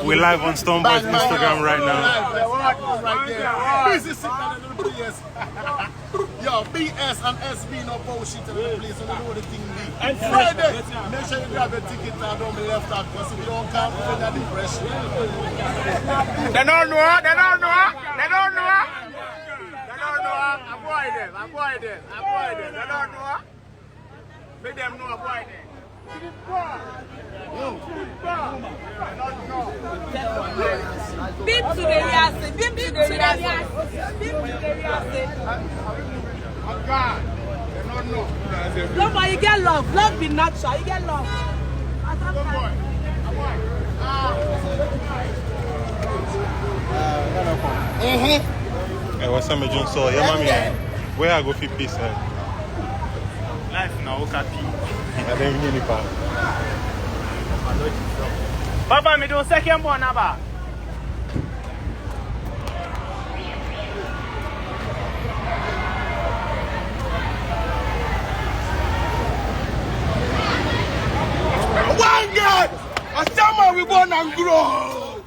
We live on Stoneboy's Instagram right now. Yo, BS and SB no bullshit in the place, so they know the thing be. And Friday, make sure you grab a ticket and don't be left out, because if you don't come, you feel that depression. They don't know. Avoid them. They don't know. Make them know, avoid them. Beat to the Yassi. No, but you get love. Love be natural. You get love. Hey, what's up, John? So, yeah, mommy, where I go for peace? Life now, okay. I don't need any power. Papa, me do second one, Abba. One God! A summer we born and grow!